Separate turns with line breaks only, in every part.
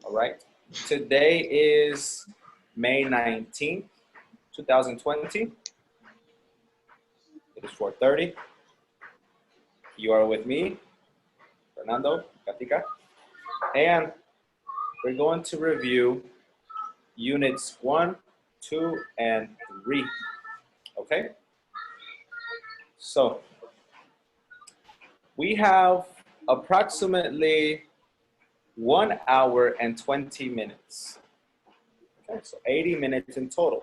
All right. Today is May 19th, 2020. It is 4:30. You are with me, Fernando, Katika, and we're going to review units 1, 2, and 3. Okay? So, we have approximately 1 hour and 20 minutes. Okay, so 80 minutes in total.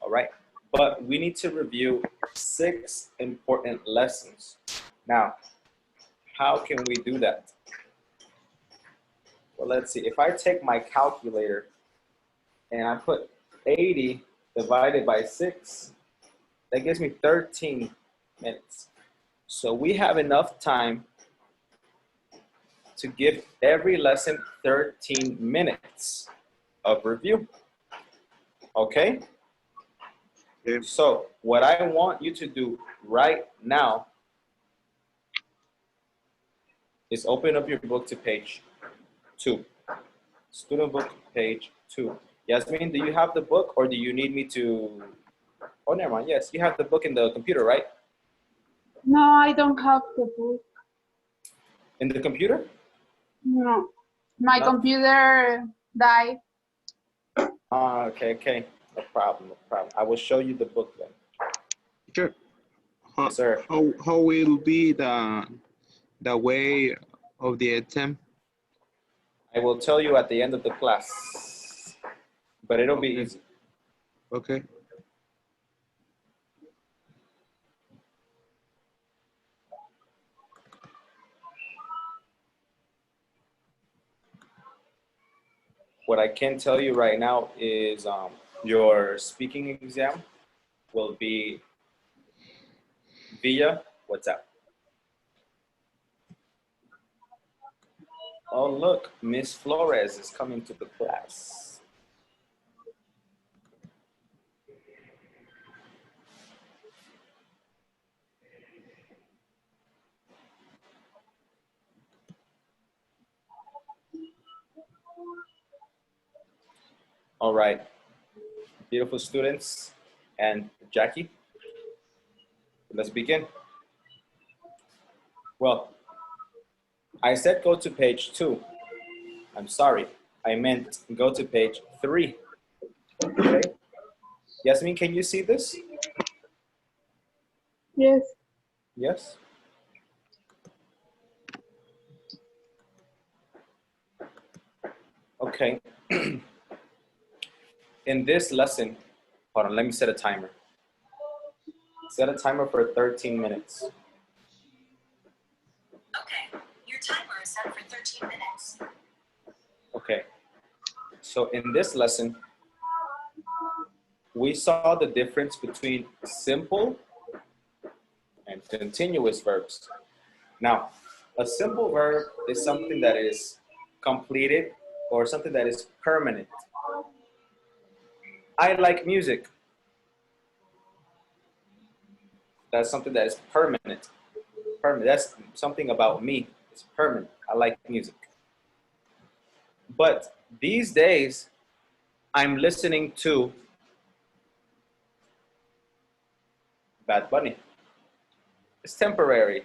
All right? But we need to review 6 important lessons. Now, how can we do that? Well, let's see. If I take my calculator and I put 80 divided by 6, that gives me 13 minutes. So we have enough time to give every lesson 13 minutes of review. Okay? So what I want you to do right now is open up your book to page 2. Student book, page 2. Yasmin, do you have the book or do you need me to? Oh, never mind. Yes, you have the book in the computer, right?
No, I don't have the book.
In the computer?
No, my computer died.
Okay. No problem. I will show you the book then.
Sure.
Yes, sir.
How will be the way of the exam?
I will tell you at the end of the class, but it'll be easy.
Okay.
What I can tell you right now is your speaking exam will be via WhatsApp. Oh, look, Miss Flores is coming to the class. All right, beautiful students and Jackie, let's begin. Well, I said go to page 2. I'm sorry, I meant go to page 3. Okay. Yasmin, can you see this?
Yes.
Yes? Okay. In this lesson, hold on, let me set a timer. Set a timer for 13 minutes.
Okay, your timer is set for 13 minutes.
Okay. So in this lesson, we saw the difference between simple and continuous verbs. Now, a simple verb is something that is completed or something that is permanent. I like music. That's something that is permanent. That's something about me. It's permanent. I like music. But these days, I'm listening to Bad Bunny. It's temporary.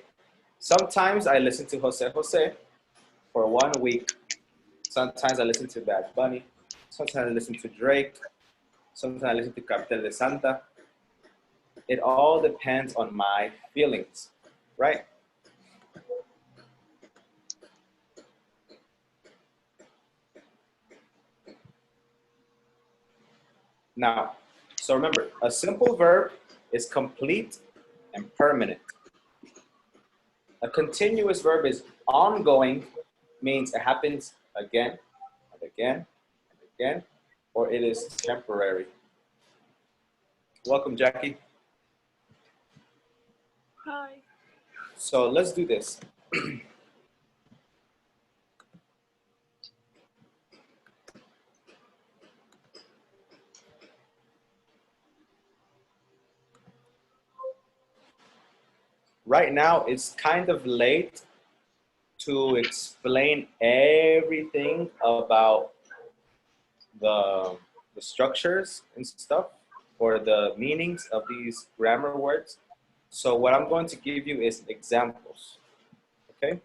Sometimes I listen to Jose Jose for 1 week. Sometimes I listen to Bad Bunny. Sometimes I listen to Drake. Sometimes I listen to Cartel de Santa. It all depends on my feelings, right? Now, so remember, a simple verb is complete and permanent. A continuous verb is ongoing, means it happens again and again and again, or it is temporary. Welcome, Jackie.
Hi.
So let's do this. Right now, it's kind of late to explain everything about the structures and stuff or the meanings of these grammar words. So what I'm going to give you is examples. Okay?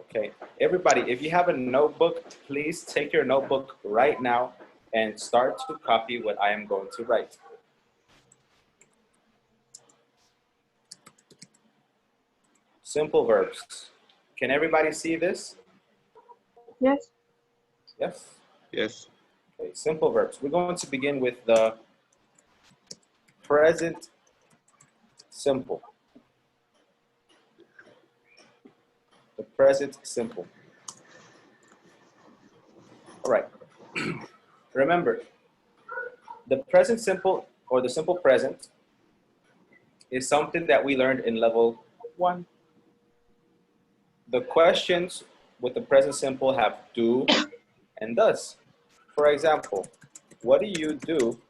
Okay, everybody, if you have a notebook, please take your notebook right now and start to copy what I am going to write. Simple verbs. Can everybody see this?
Yes.
Yes?
Yes.
Okay, simple verbs. We're going to begin with the present simple. The present simple. All right. Remember, the present simple or the simple present is something that we learned in level 1. The questions with the present simple have do and does. For example, what do you do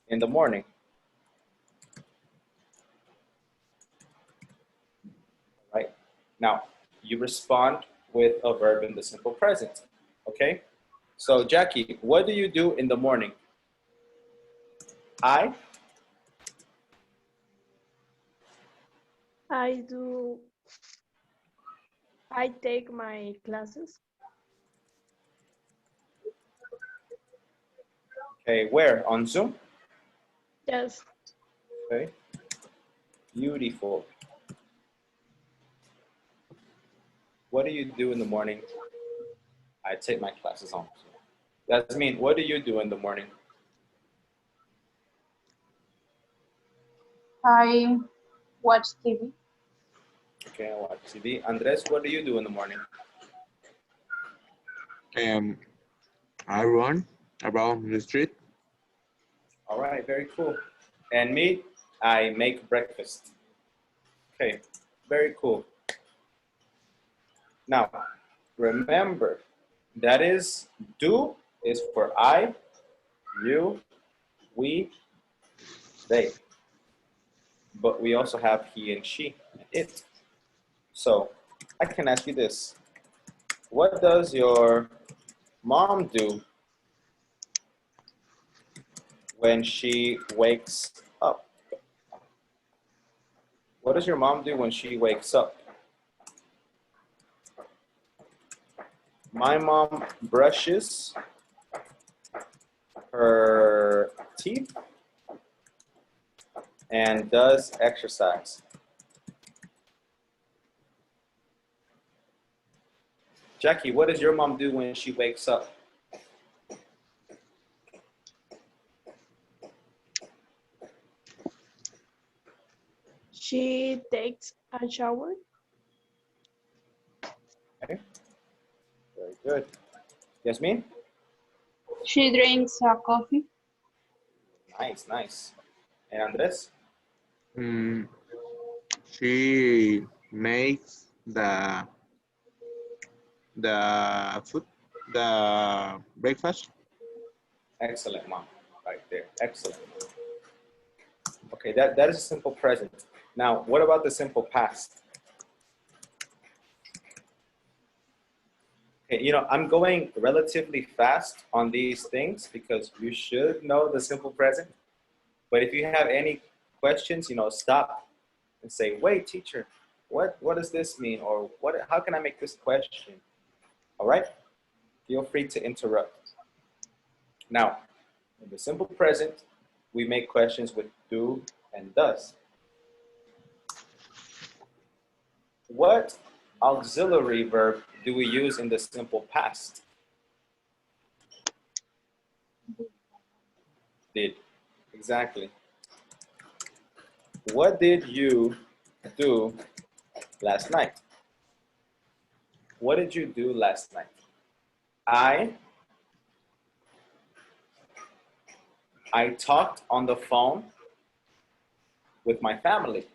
in the morning? Right? Now, you respond with a verb in the simple present. Okay? So, Jackie, what do you do in the morning? I
take my classes.
Okay, where? On Zoom?
Yes.
Okay. Beautiful. What do you do in the morning? I take my classes on Zoom. That means, what do you do in the morning?
I watch TV.
Okay, I watch TV. Andres, what do you do in the morning?
I run around the street.
All right, very cool. And me, I make breakfast. Okay, very cool. Now, remember, that is do is for I, you, we, they. But we also have he and she, and it. So I can ask you this. What does your mom do when she wakes up? What does your mom do when she wakes up? My mom brushes her teeth and does exercise. Jackie, what does your mom do when she wakes up?
She takes a shower.
Okay, very good. Yasmin?
She drinks coffee.
Nice, nice. And Andres?
She makes the food, the breakfast.
Excellent, mom. Right there. Excellent. Okay, that is a simple present. Now, what about the simple past? Okay, I'm going relatively fast on these things because you should know the simple present. But if you have any questions, stop and say, wait, teacher, what does this mean? Or how can I make this question? All right? Feel free to interrupt. Now, in the simple present, we make questions with do and does. What auxiliary verb do we use in the simple past? Did. Exactly. What did you do last night? What did you do last night? I talked on the phone with my family.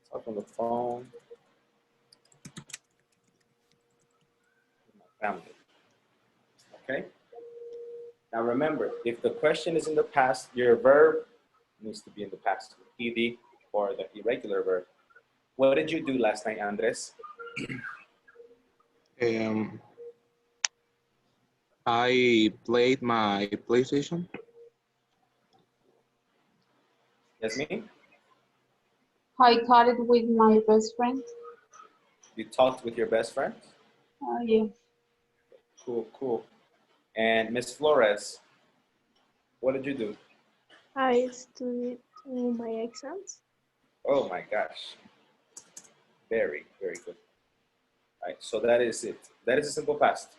I talked on the phone with my family. Okay? Now remember, if the question is in the past, your verb needs to be in the past, ed or the irregular verb. What did you do last night, Andres?
I played my PlayStation.
Yasmin?
I caught it with my best friend.
You talked with your best friend?
Yeah.
Cool, cool. And Miss Flores, what did you do?
I studied my exams.
Oh my gosh. Very, very good. All right, so that is it. That is a simple past.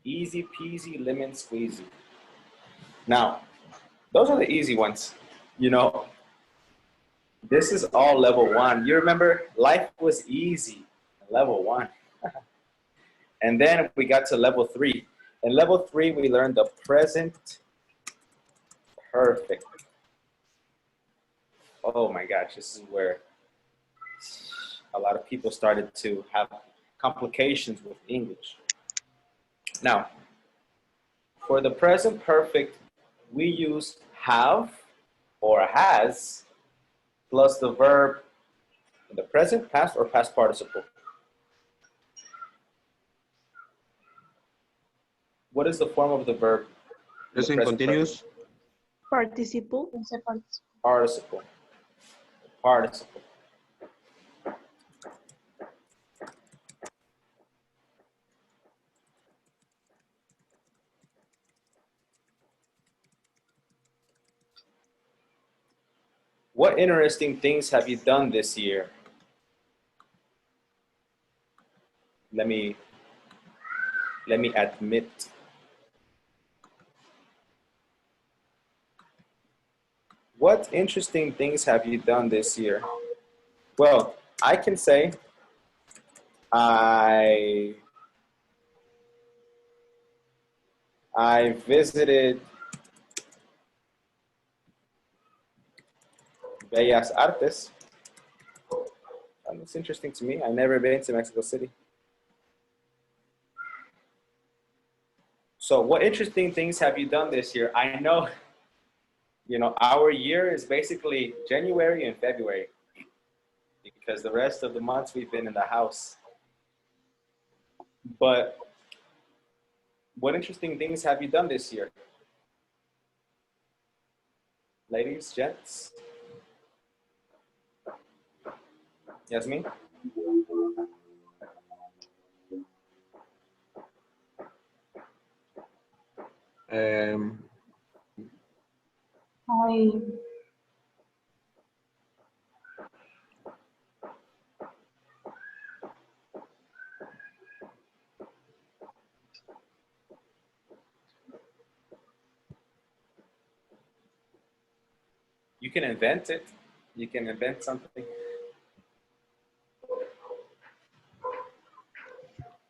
Easy peasy lemon squeezy. Now, those are the easy ones. You know, this is all level 1. You remember life was easy, level 1. And then we got to level 3. In level 3, we learned the present perfect. Oh my gosh, this is where a lot of people started to have complications with English. Now, for the present perfect, we use have or has plus the verb in the present, past, or past participle. What is the form of the verb? In the
Present
present
continuous.
Participle.
perfect? Participle. Participle. What interesting things have you done this year? Let me admit. What interesting things have you done this year? Well, I can say I visited Bellas Artes. It's interesting to me. I've never been to Mexico City. So what interesting things have you done this year? I know, you know, our year is basically January and February because the rest of the months we've been in the house. But what interesting things have you done this year? Ladies, gents? Yasmin?
I
You can invent it. You can invent something.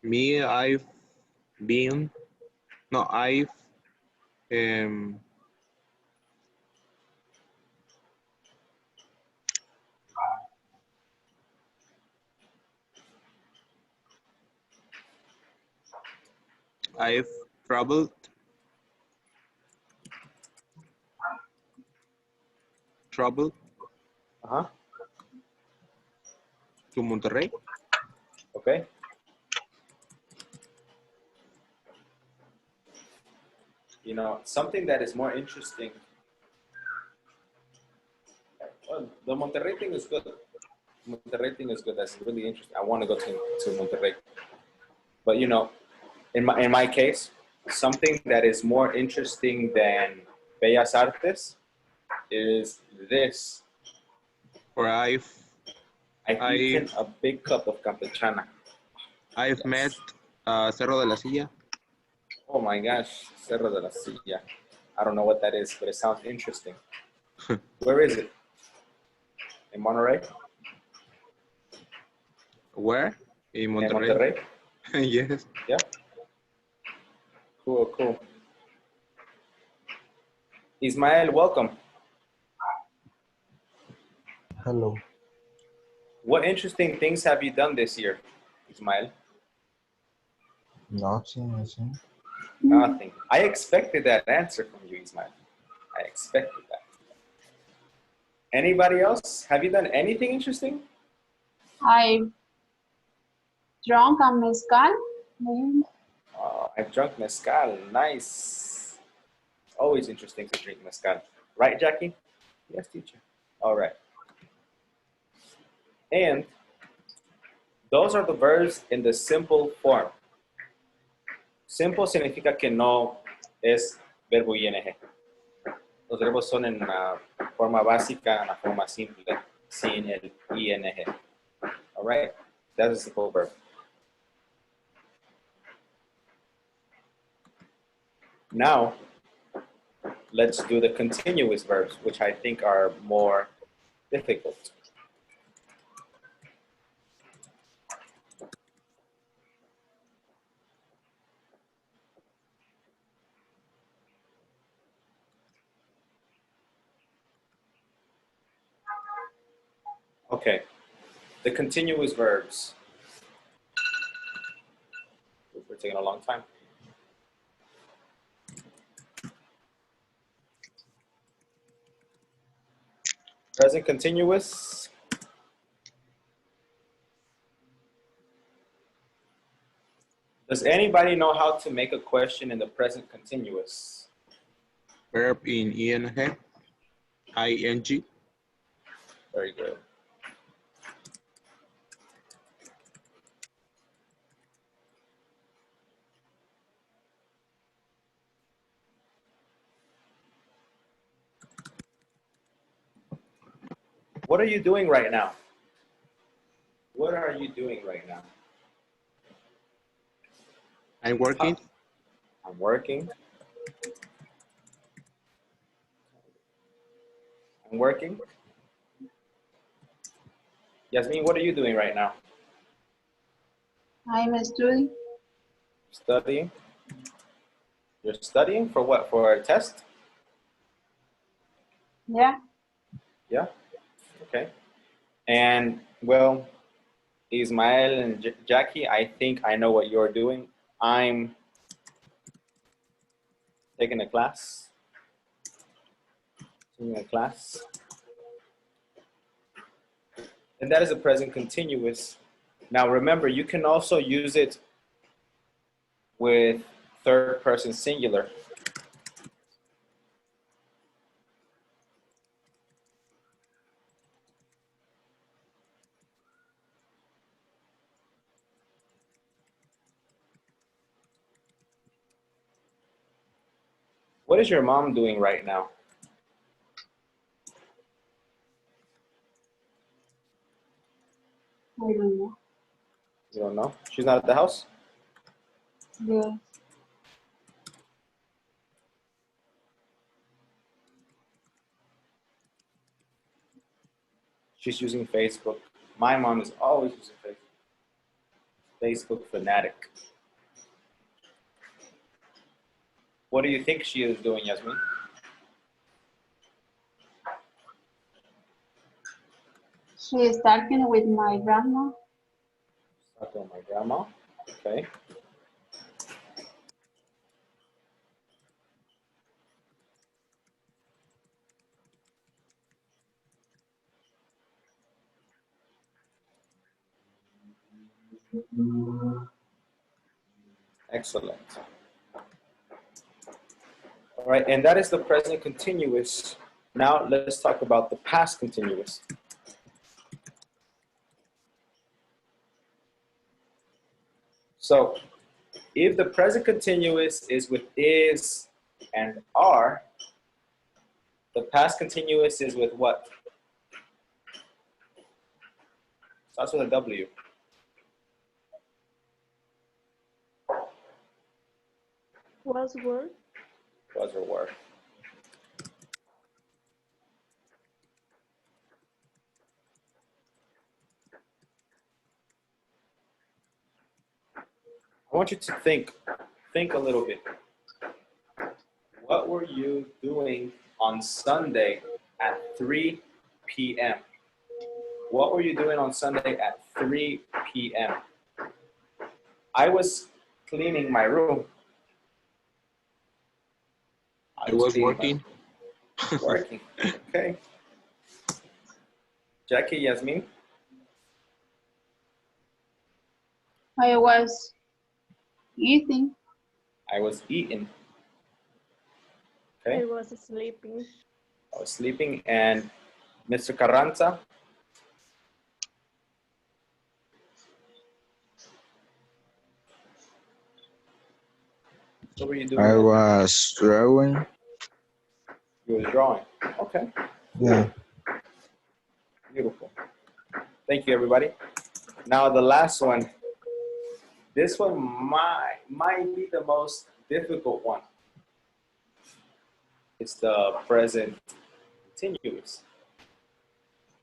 Me, I've been. No, um, I've traveled
Uh-huh.
to Monterrey.
Okay. You know, something that is more interesting. Well, the Monterrey thing is good. Monterrey thing is good. That's really interesting. I want to go to Monterrey. But you know, in my case, something that is more interesting than Bellas Artes is this.
Or
I've eaten a big cup of campechana.
I've met Cerro de la Silla.
Oh my gosh, Cerro de la Silla. I don't know what that is, but it sounds interesting. Where is it? In Monterrey?
Where? In
In
Monterrey.
Monterrey?
Yes.
Yeah. Cool, cool. Ismael, welcome.
Hello.
What interesting things have you done this year, Ismael?
Nothing.
Nothing. I expected that answer from you, Ismael. I expected that. Anybody else? Have you done anything interesting?
I drunk a mezcal. Maybe.
Oh, I've drunk mezcal. Nice. Always interesting to drink mezcal. Right, Jackie? Yes, teacher. All right. And those are the verbs in the simple form. Simple significa que no es verbo ing. Los verbos son en la forma básica, en la forma simple, sin el ing. All right? That's a simple verb. Now, let's do the continuous verbs, which I think are more difficult. Okay, the continuous verbs. We're taking a long time. Present continuous. Does anybody know how to make a question in the present continuous?
Verb in ing, ing.
Very good. What are you doing right now? What are you doing right now?
I'm working.
I'm working. I'm working. Yasmin, what are you doing right now?
I'm studying.
Studying. You're studying for what? For a test?
Yeah.
Yeah. Okay. And well, Ismael and Jackie, I think I know what you're doing. I'm taking a class. Taking a class. And that is a present continuous. Now remember, you can also use it with third person singular. What is your mom doing right now?
I don't know.
You don't know? She's not at the house?
Yeah.
She's using Facebook. My mom is always using Facebook. Facebook fanatic. What do you think she is doing, Yasmin?
She is talking with my grandma.
Talking with my grandma. Okay. Excellent. All right, and that is the present continuous. Now let's talk about the past continuous. So if the present continuous is with is and are, the past continuous is with what? Starts with a W.
Was word.
Was or were. I want you to think a little bit. What were you doing on Sunday at 3 p.m.? What were you doing on Sunday at 3 p.m.? I was cleaning my room.
I was working.
Working. Okay. Jackie, Yasmin?
I was eating.
I was eating.
I
Okay.
was sleeping.
I was sleeping. And Mr. Carranza? What were you doing?
I was drawing.
You were drawing. Okay.
Yeah.
Beautiful. Thank you, everybody. Now the last one. This one might be the most difficult one. It's the present continuous.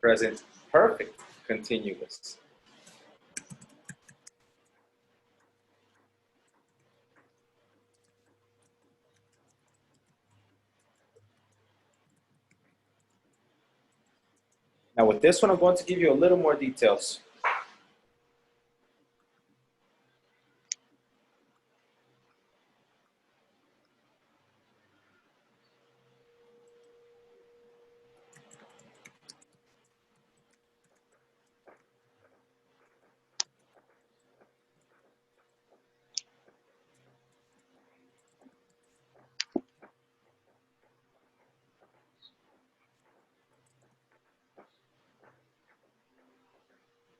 Present perfect continuous. Now with this one, I'm going to give you a little more details.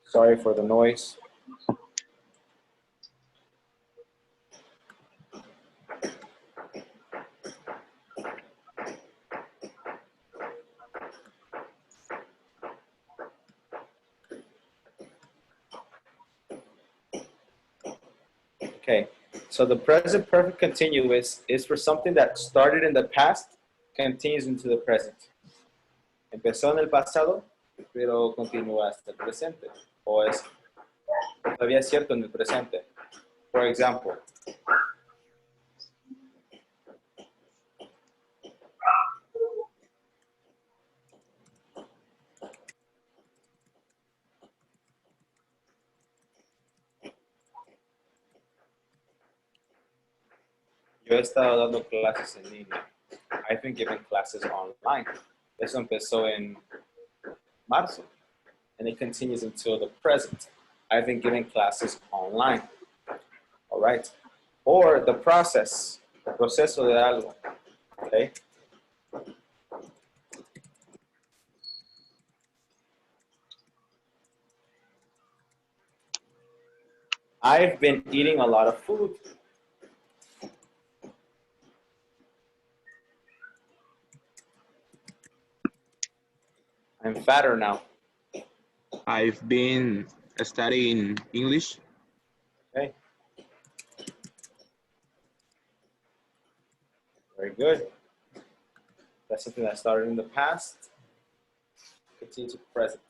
Sorry for the noise. Okay, so the present perfect continuous is for something that started in the past, continues into the present. Empezó en el pasado, pero continúa hasta el presente. O es todavía cierto en el presente. For example, yo he estado dando clases en línea. I've been giving classes online. Eso empezó en marzo, and it continues until the present. I've been giving classes online. All right. Or the process, el proceso de algo. Okay. I've been eating a lot of food. I'm fatter now.
I've been studying English.
Okay. Very good. That's something that started in the past, continue to present.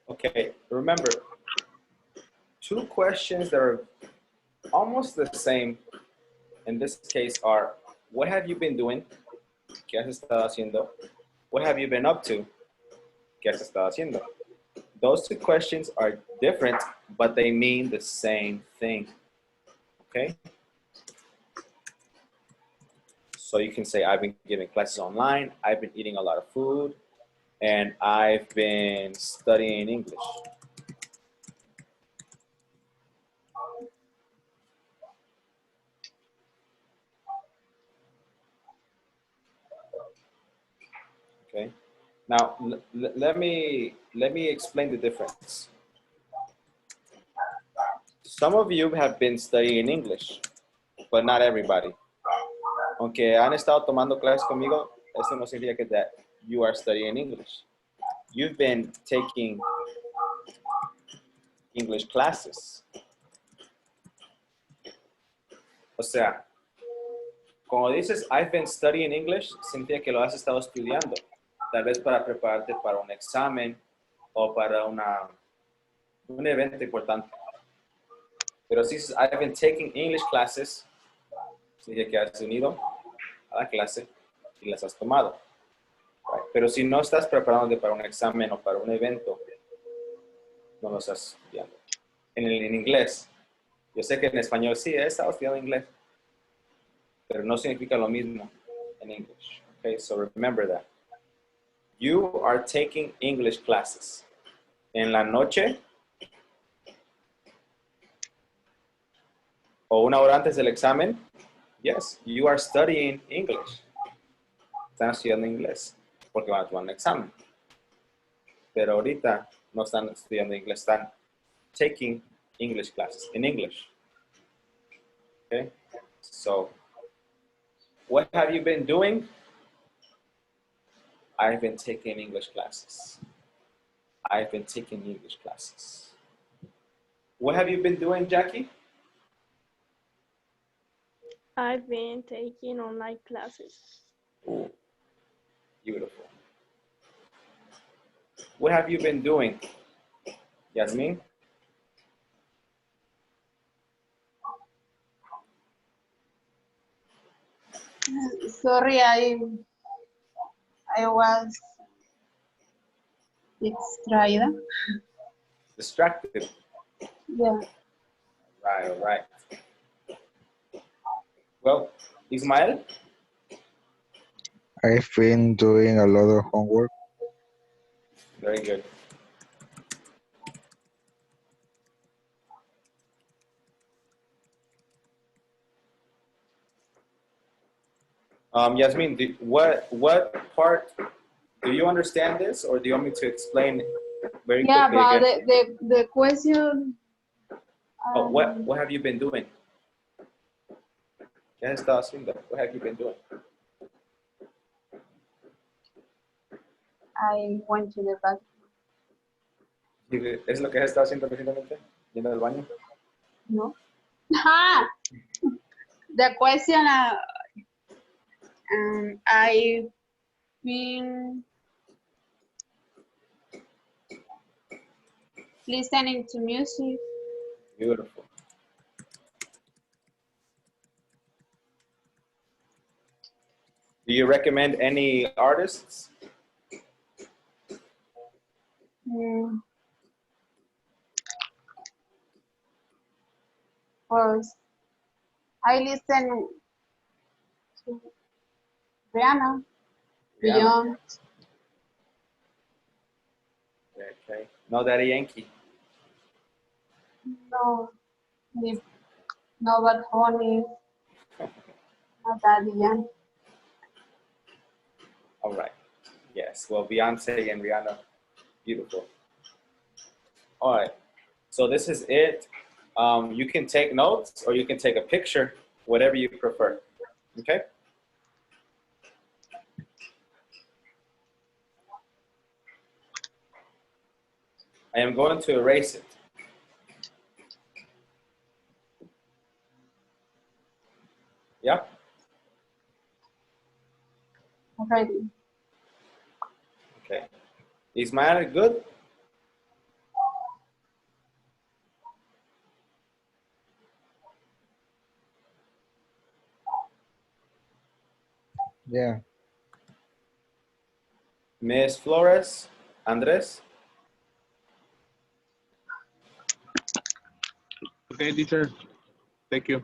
Okay, remember, two questions that are almost the same in this case are, what have you been doing? ¿Qué has estado haciendo? What have you been up to? ¿Qué has estado haciendo? Those two questions are different, but they mean the same thing. Okay? So you can say, I've been giving classes online, I've been eating a lot of food, and I've been studying English. Okay. Now let me explain the difference. Some of you have been studying English, but not everybody. Aunque han estado tomando clases conmigo, eso no significa that you are studying English. You've been taking English classes. O sea, cuando dices I've been studying English, significa que lo has estado estudiando. Tal vez para prepararte para un examen o para un evento importante. Pero si dices I've been taking English classes, significa que has unido a la clase y las has tomado. Right? Pero si no estás preparándote para un examen o para un evento, no lo estás estudiando. En inglés, yo sé que en español sí, he estado estudiando inglés, pero no significa lo mismo en English. Okay, so remember that. You are taking English classes. En la noche o una hora antes del examen, yes, you are studying English. Están estudiando inglés porque van a tomar un examen. Pero ahorita no están estudiando inglés, están taking English classes in English. Okay, so what have you been doing? I've been taking English classes. I've been taking English classes. What have you been doing, Jackie?
I've been taking online classes.
Ooh, beautiful. What have you been doing, Yasmin?
Sorry, I was distracted.
Distracted.
Yeah.
Right, all right. Well, Ismael?
I've been doing a lot of homework.
Very good. Yasmin, what part, do you understand this or do you want me to explain very
Yeah,
quickly
but
again?
the question.
Oh, what have you been doing? ¿Qué has estado haciendo? What have you been doing?
I went to the bathroom.
¿Es lo que has estado haciendo recientemente? ¿Yendo al baño?
No. Ah, the question. I've been listening to music.
Beautiful. Do you recommend any artists?
First, I listen to Rihanna, Beyond.
Okay. No Daddy Yankee.
No, no, but honey, not that young.
All right. Yes. Well, Beyonce and Rihanna, beautiful. All right. So this is it. You can take notes or you can take a picture, whatever you prefer. Okay. I am going to erase it. Yeah.
Already.
Okay. Ismail, good?
Yeah.
Miss Flores, Andres?
Okay, teacher. Thank you.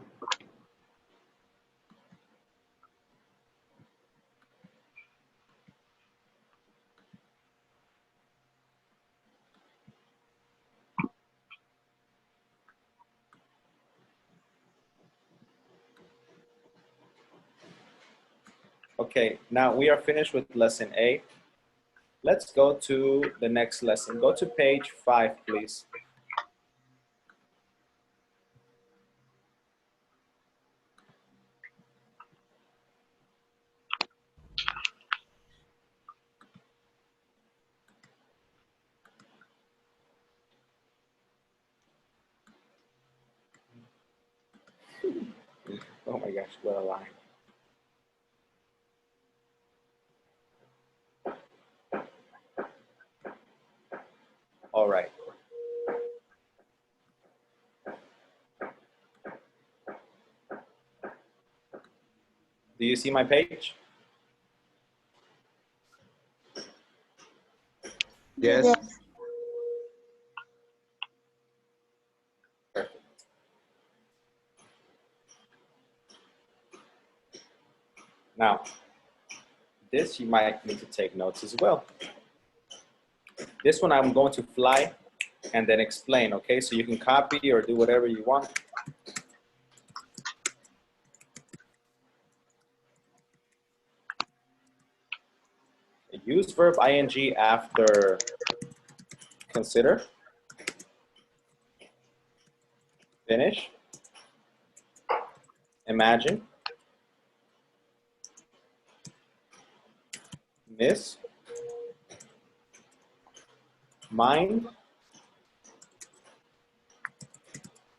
Okay, now we are finished with lesson A. Let's go to the next lesson. Go to page 5, please. Oh my gosh, what a line. All right. Do you see my page?
Yes.
Yes.
Now, this you might need to take notes as well. This one I'm going to fly and then explain, okay? So you can copy or do whatever you want. Use verb ing after consider, finish, imagine, miss, mind,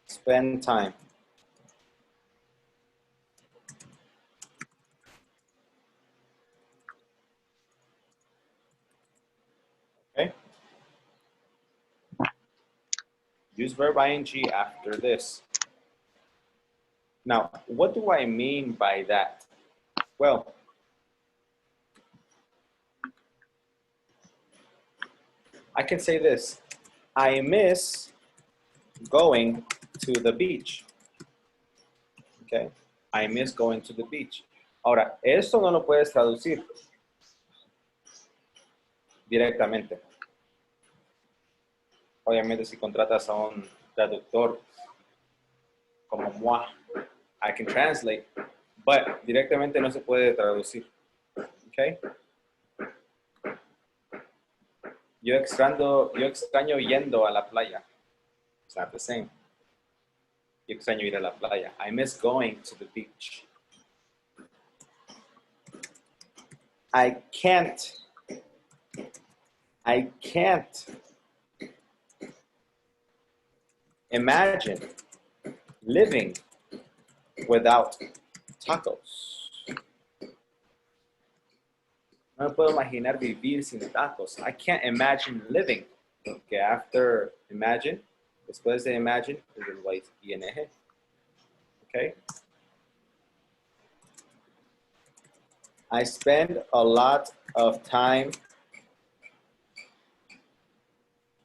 spend time. Okay? Use verb ing after this. Now, what do I mean by that? Well, I can say this. I miss going to the beach. Okay? I miss going to the beach. Ahora, esto no lo puedes traducir directamente. Obviamente, si contratas a un traductor como moi, I can translate, but directamente no se puede traducir. Okay? Yo extraño yendo a la playa. It's not the same. Yo extraño ir a la playa. I miss going to the beach. I can't imagine living without tacos. No me puedo imaginar vivir sin tacos. I can't imagine living. Okay, after imagine, después de imagine, is el ing. Okay? I spend a lot of time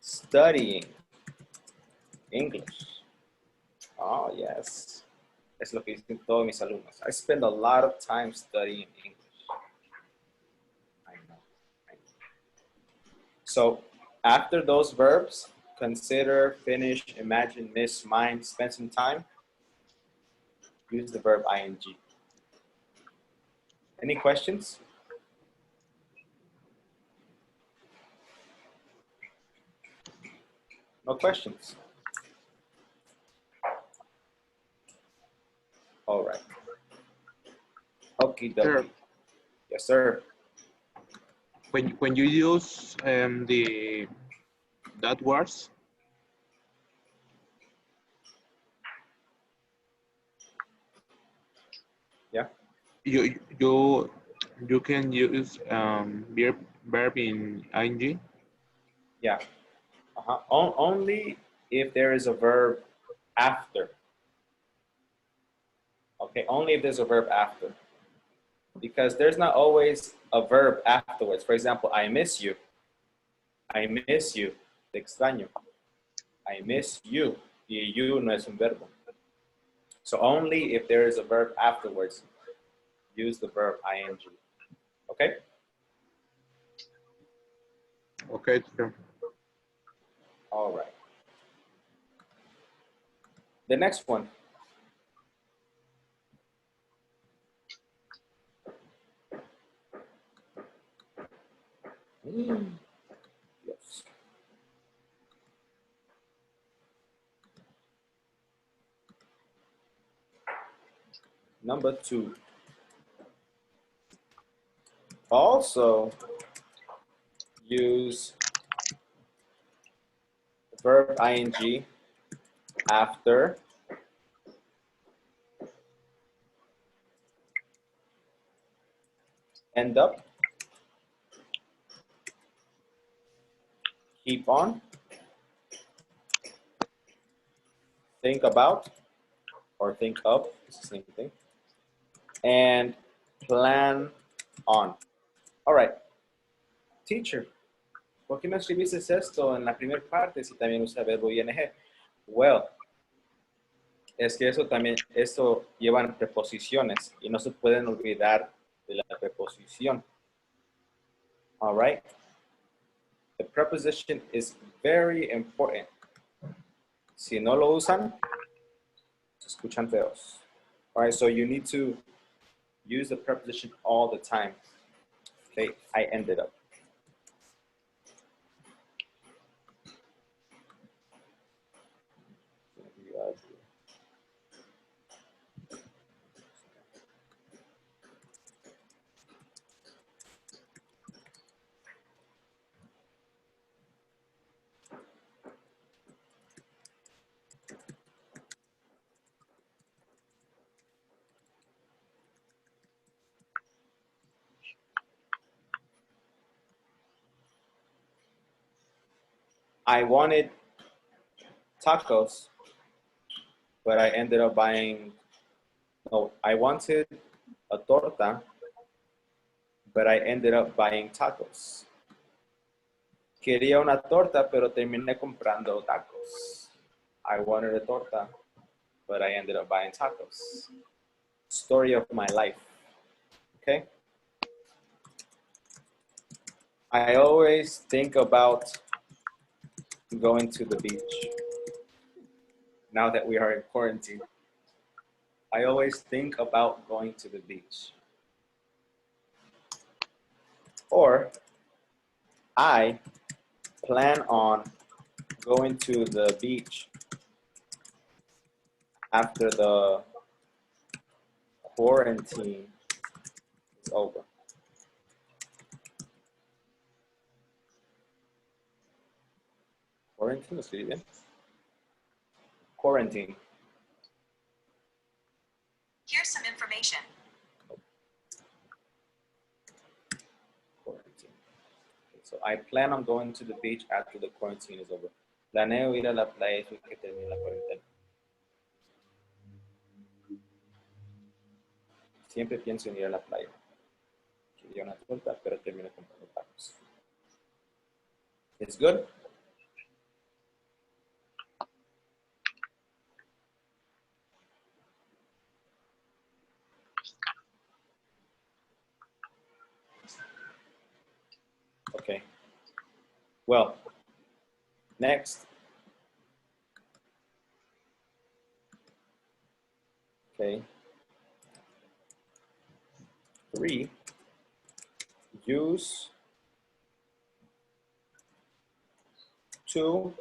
studying English. Oh, yes. Es lo que dicen todos mis alumnos. I spend a lot of time studying English. I know. So, after those verbs, consider, finish, imagine, miss, mind, spend some time, use the verb ing. Any questions? No questions? All right. Okie dokie.
Sir,
Yes, sir.
when you use that words,
Yeah.
you can use verb in ing.
Yeah. Only if there is a verb after. Okay, only if there's a verb after. Because there's not always a verb afterwards. For example, I miss you. I miss you. Te extraño. I miss you. Y you no es un verbo. So only if there is a verb afterwards, use the verb ing. Okay?
Okay, sir.
All right. The next one. Yes. Number 2. Also use verb ing after end up, keep on, think about, or think of, it's the same thing, and plan on. All right. Teacher, ¿por qué no escribiste esto en la primera parte si también usa verbo ing? Well, es que eso también, esto llevan preposiciones y no se pueden olvidar de la preposición. All right. The preposition is very important. Si no lo usan, se escuchan feos. All right, so you need to use the preposition all the time. Okay, I ended up. I wanted tacos, but I ended up buying, no, I wanted a torta, but I ended up buying tacos. Quería una torta, pero terminé comprando tacos. I wanted a torta, but I ended up buying tacos. Story of my life. Okay? I always think about going to the beach. Now that we are in quarantine, I always think about going to the beach. Or I plan on going to the beach after the quarantine is over. Quarantine, escribí bien. Quarantine.
Here's some information.
Quarantine. Okay, so I plan on going to the beach after the quarantine is over. Planeo ir a la playa después que termine la cuarentena. Siempre pienso en ir a la playa. Quería una torta, pero termino comprando tacos. It's good? Okay. Well, next. Okay. 3. Use 2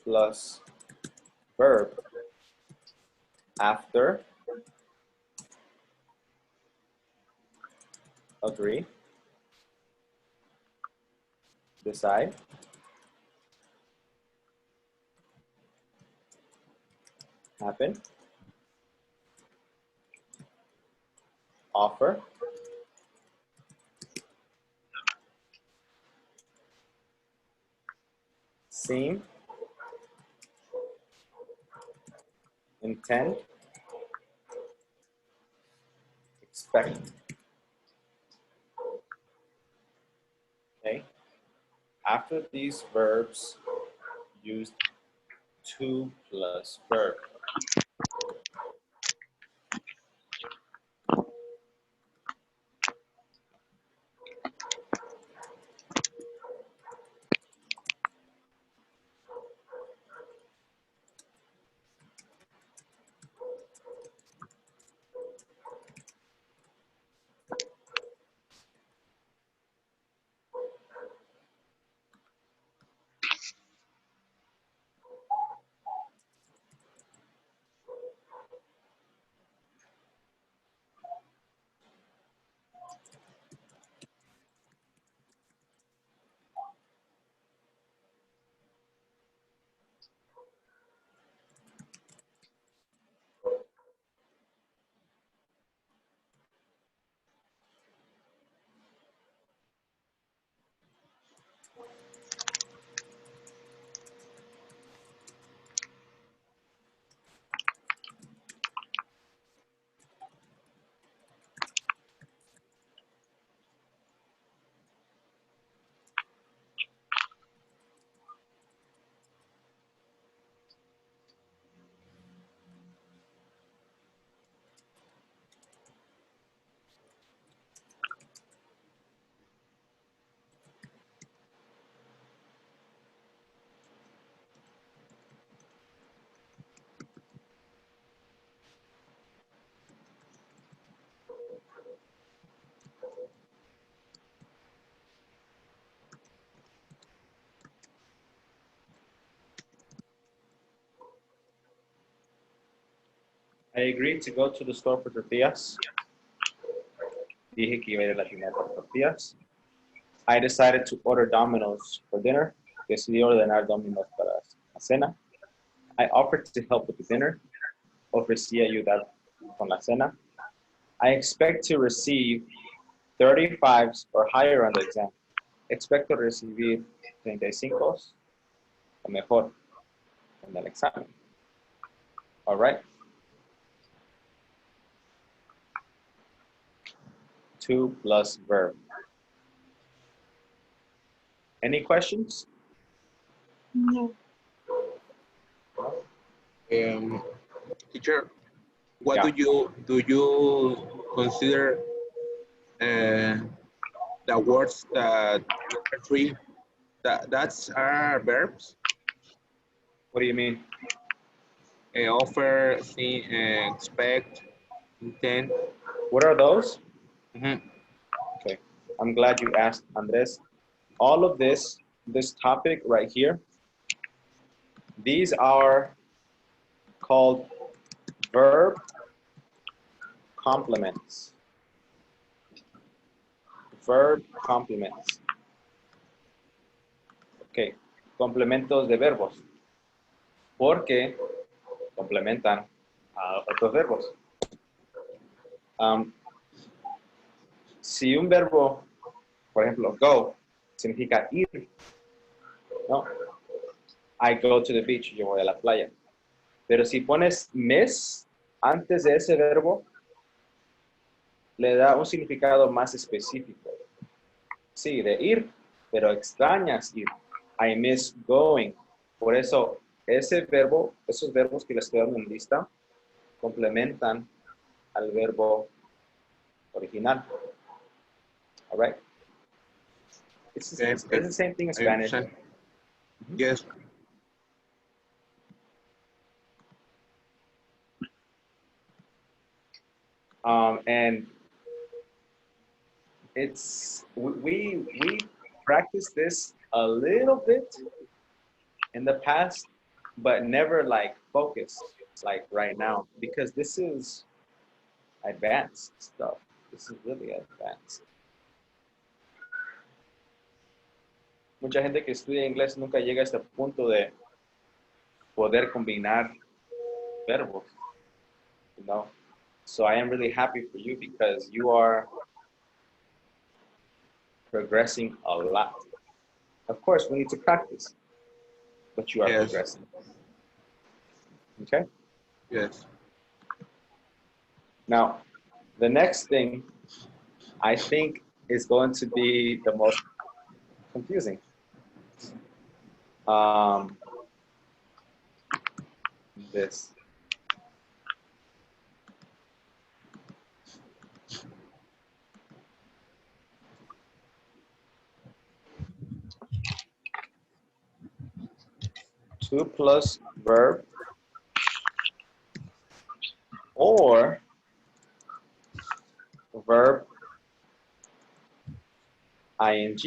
plus verb after agree, decide, happen, offer, seem, intend, expect. Okay. After these verbs, use 2 plus verb. I agreed to go to the store for tortillas. Dije que iba a ir a la tienda por tortillas. I decided to order Domino's for dinner. Decidí ordenar Domino's para la cena. I offered to help with the dinner. Ofrecí ayudar con la cena. I expect to receive 35s or higher on the exam. Expecto recibir 35 o mejor en el examen. All right. 2 plus verb. Any questions?
No.
Teacher, what
Yeah.
do you consider the words that number 3 that's are verbs?
What do you mean?
Offer, see, expect, intend.
What are those?
Mhm.
Okay. I'm glad you asked, Andres. All of this topic right here, these are called verb complements. Verb complements. Okay. Complementos de verbos. Porque complementan a otros verbos. Si un verbo, por ejemplo, go, significa ir, ¿no? I go to the beach, yo voy a la playa. Pero si pones miss antes de ese verbo, le da un significado más específico. Sí, de ir, pero extrañas ir. I miss going. Por eso, ese verbo, esos verbos que les estoy dando en lista, complementan al verbo original. All right? It's the same thing in Spanish.
Yes.
And it's we practiced this a little bit in the past, but never like focused like right now, because this is advanced stuff. This is really advanced. Mucha gente que estudia inglés nunca llega a este punto de poder combinar verbos, you know? So I am really happy for you because you are progressing a lot. Of course, we need to practice, but you are
Yes.
progressing. Okay?
Yes.
Now, the next thing I think is going to be the most confusing. This. Two plus verb or verb ing.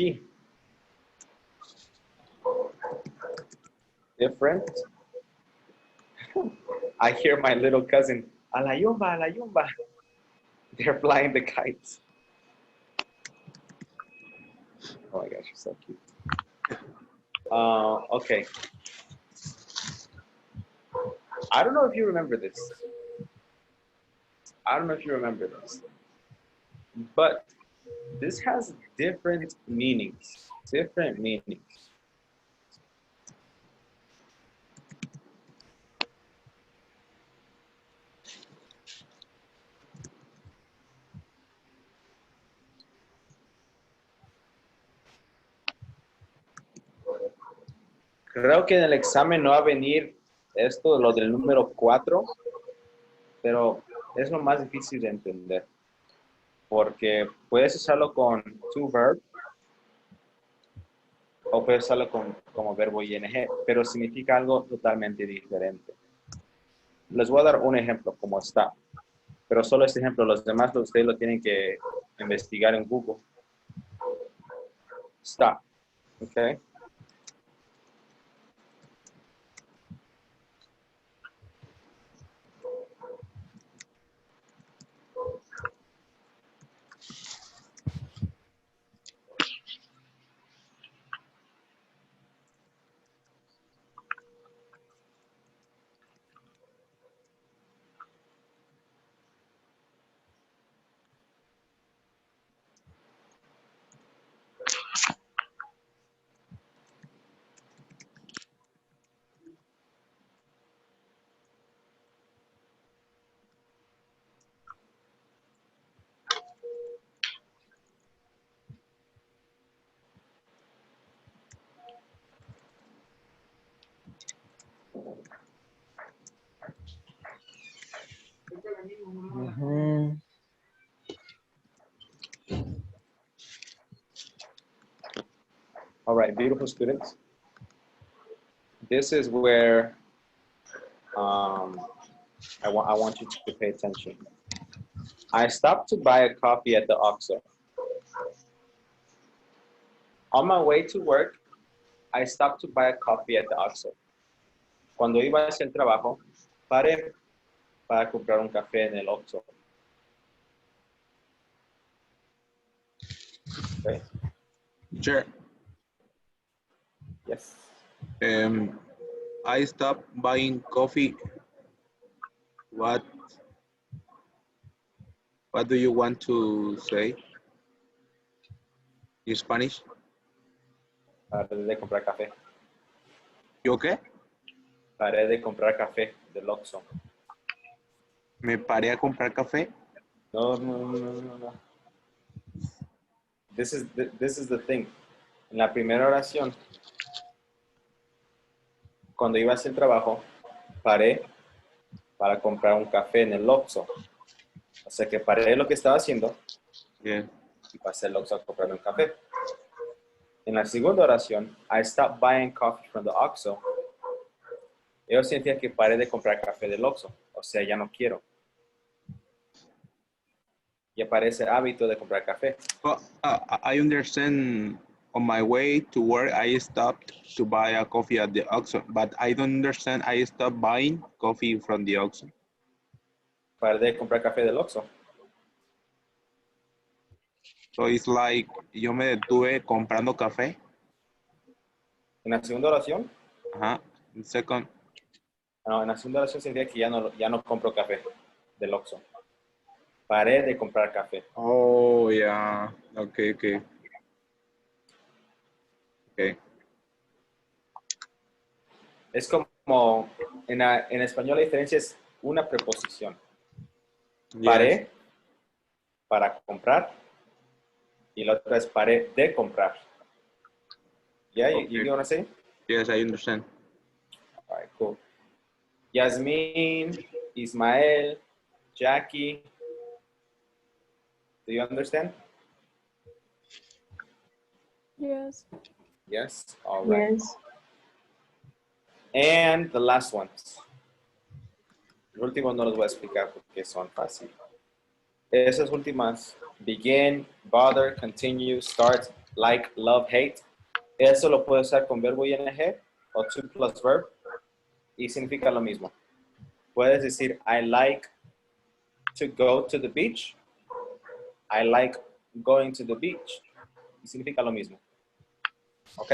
Different. I hear my little cousin, a la yumba, a la yumba. They're flying the kites. Oh my gosh, you're so cute. Okay. I don't know if you remember this. But this has different meanings. Different meanings. Creo que en el examen no va a venir esto, lo del número 4, pero es lo más difícil de entender. Porque puedes usarlo con to verb o puedes usarlo como verbo ing, pero significa algo totalmente diferente. Les voy a dar un ejemplo como está, pero solo este ejemplo, los demás ustedes lo tienen que investigar en Google. Stop, ¿ok? All right, beautiful students. This is where I want you to pay attention. I stopped to buy a coffee at the OXXO. On my way to work, I stopped to buy a coffee at the OXXO. Cuando iba hacia el trabajo, paré para comprar un café en el OXXO. Okay.
Sure.
Yes.
I stopped buying coffee. What do you want to say in Spanish?
Paré de comprar café.
¿Yo qué?
Paré de comprar café del OXXO.
Me paré a comprar café.
No. This is the thing. En la primera oración, cuando iba hacia el trabajo, paré para comprar un café en el OXXO. O sea que paré lo que estaba haciendo
Yeah.
y pasé al OXXO a comprar un café. En la segunda oración, I stopped buying coffee from the OXXO. Yo sentía que paré de comprar café del OXXO. O sea, ya no quiero. Ya parece hábito de comprar café.
Well, I understand on my way to work, I stopped to buy a coffee at the OXXO, but I don't understand I stopped buying coffee from the OXXO.
Paré de comprar café del OXXO.
So it's like, yo me detuve comprando café.
En la segunda oración,
Ajá. Second,
no, en la segunda oración sentía que ya no compro café del OXXO. Paré de comprar café.
oh, yeah. Okay.
Es como, en español la diferencia es una preposición.
Yes.
Paré para comprar y la otra es paré de comprar. Yeah,
Okay.
you get what I'm saying?
Yes, I understand.
All right, cool. Yasmin, Ismael, Jackie. Do you understand?
Yes.
Yes? All right.
Yes.
And the last ones. Los últimos no los voy a explicar porque son fáciles. Esas últimas, begin, bother, continue, start, like, love, hate. Eso lo puedes usar con verbo ing o to plus verb y significa lo mismo. Puedes decir, I like to go to the beach. I like going to the beach. Y significa lo mismo. ¿Ok?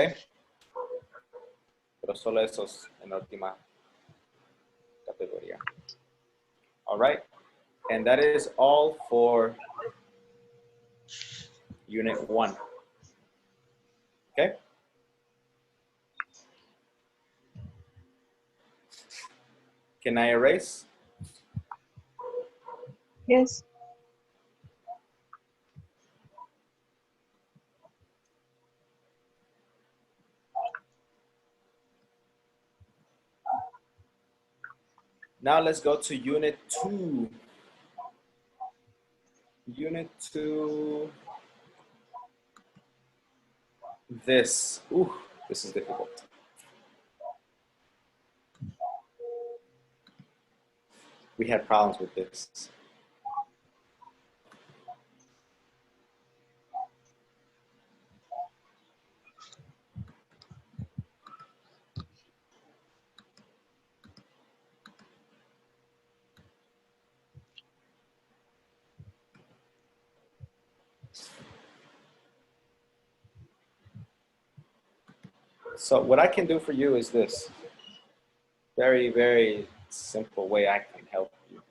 Pero solo esos en la última categoría. All right. And that is all for Unit 1. Okay? Can I erase?
Yes.
Now let's go to Unit 2. Unit 2. This is difficult. We had problems with this. So what I can do for you is this. Very, very simple way I can help you.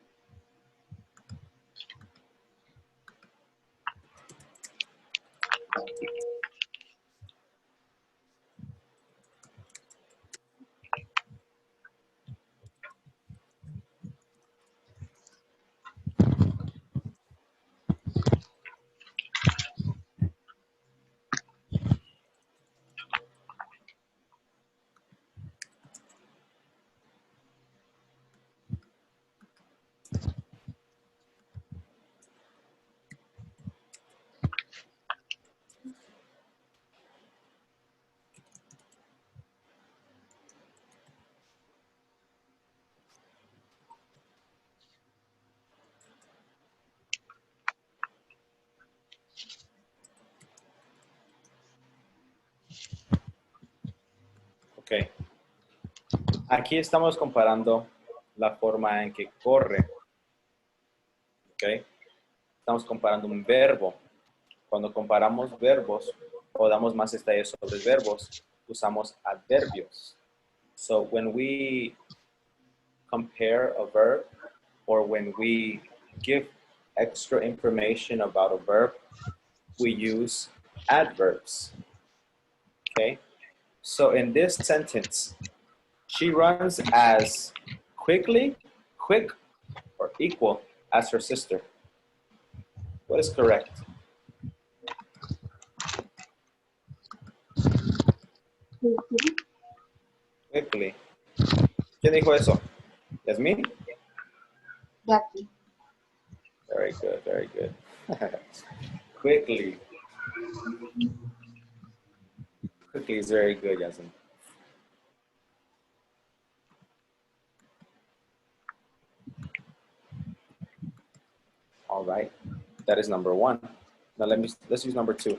Ok. Aquí estamos comparando la forma en que corre. Ok. Estamos comparando un verbo. Cuando comparamos verbos o damos más detalles sobre verbos, usamos adverbios. So when we compare a verb or when we give extra information about a verb, we use adverbs. Okay? So in this sentence, she runs as quickly, quick, or equal as her sister. What is correct? Quickly. ¿Quién dijo eso? Yasmin?
Jackie.
Very good, very good. Quickly. Quickly is very good, Yasmin. All right, that is number one. Now let's use number two.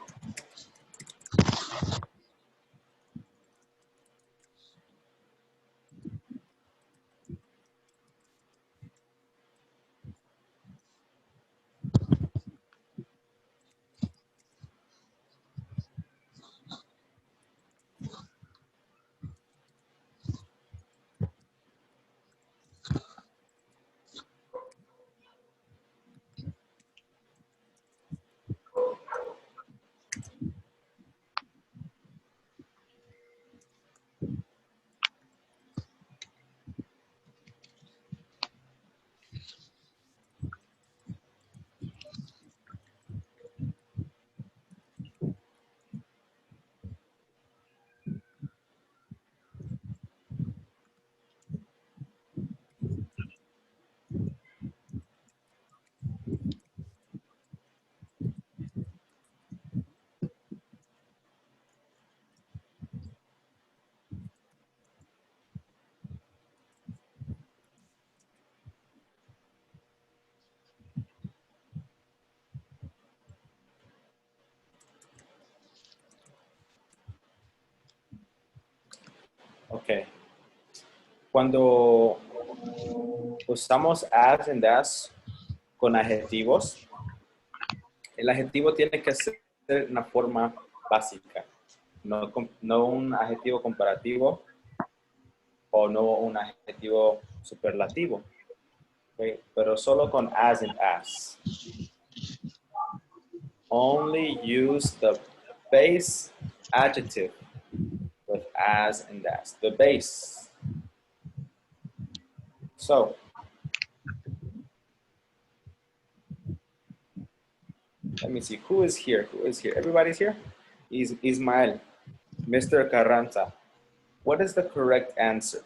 Okay. Cuando usamos as and das con adjetivos, el adjetivo tiene que ser una forma básica, no un adjetivo comparativo o no un adjetivo superlativo, okay? Pero solo con as and as. Only use the base adjective with as and as, the base. So, let me see, who is here? Who is here? Everybody's here? Ismael, Mr. Carranza. What is the correct answer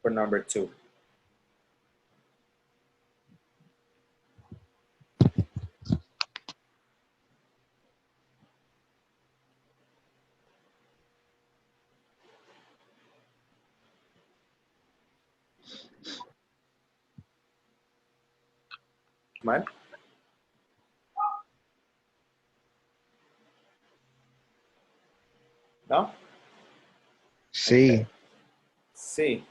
for number two? Ismael? No?
Sí.
Okay. C.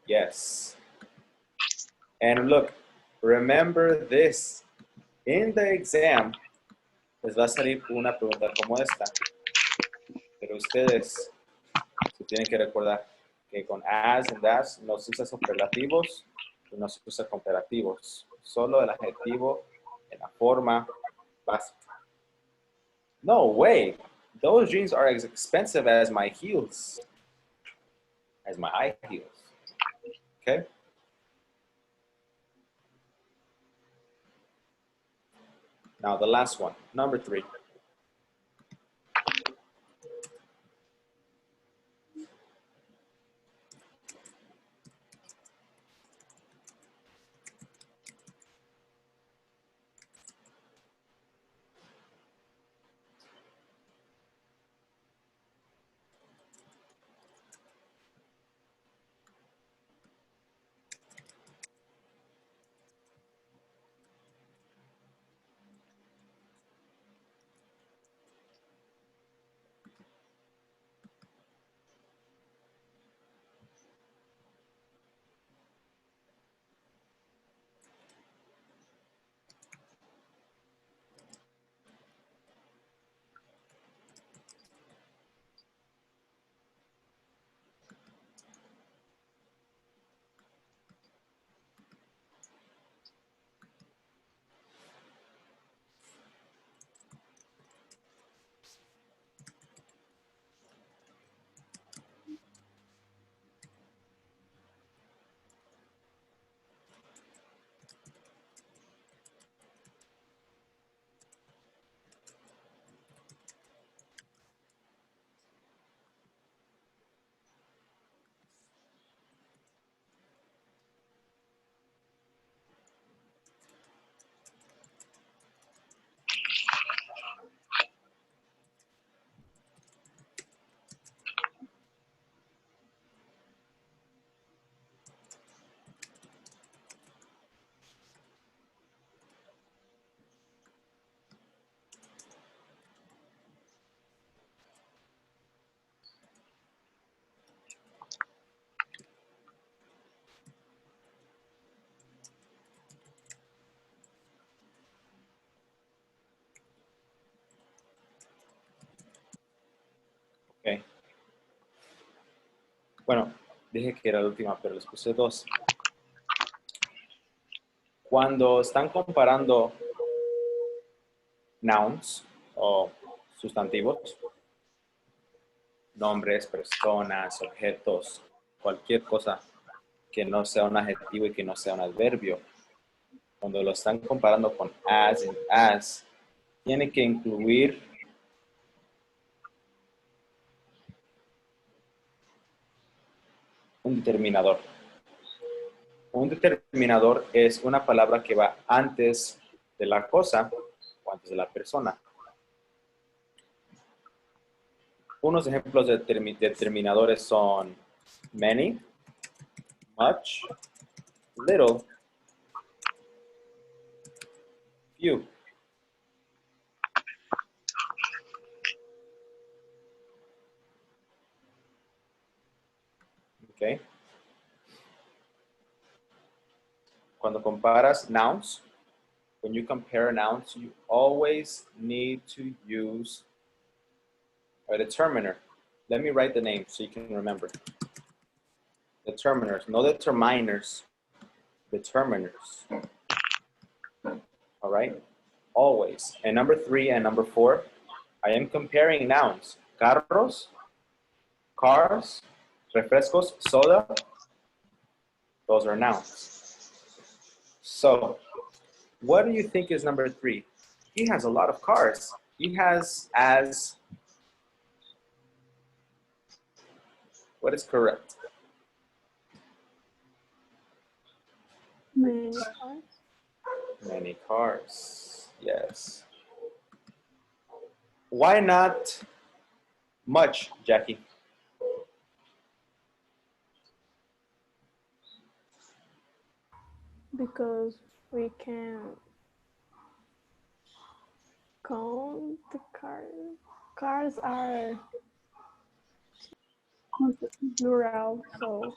Yes. And look, remember this. In the exam, les va a salir una pregunta como esta. Pero ustedes se tienen que recordar que con as and as no se usa superlativos y no se usa comparativos. Solo el adjetivo en la forma básica. No way. Those jeans are as expensive as my heels. As my high heels. Okay? Now the last one, number three. Ok. Bueno, dije que era la última, pero les puse 2. Cuando están comparando nouns o sustantivos, nombres, personas, objetos, cualquier cosa que no sea un adjetivo y que no sea un adverbio, cuando lo están comparando con as y as, tiene que incluir un determinador. Un determinador es una palabra que va antes de la cosa o antes de la persona. Unos ejemplos de determinadores son many, much, little, few. Okay. Cuando comparas nouns, when you compare nouns, you always need to use a determiner. Let me write the name so you can remember. Determiners, no determiners, determiners. All right, always. And number 3 and number 4, I am comparing nouns. Carros, cars, refrescos, soda, those are nouns. So, what do you think is number 3? He has a lot of cars. He has as, what is correct?
Many cars.
Many cars, yes. Why not much, Jackie?
Because we can count the cars. Cars are plural, so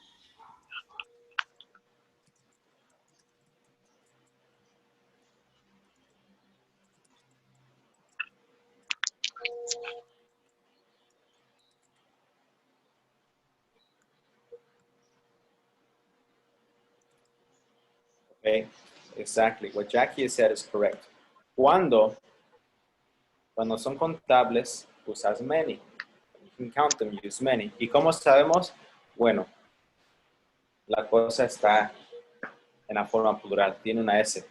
Okay, exactly. What Jackie has said is correct. Cuando son contables, usas many. You can count them, use many. ¿Y cómo sabemos? Bueno, la cosa está en la forma plural, tiene una S.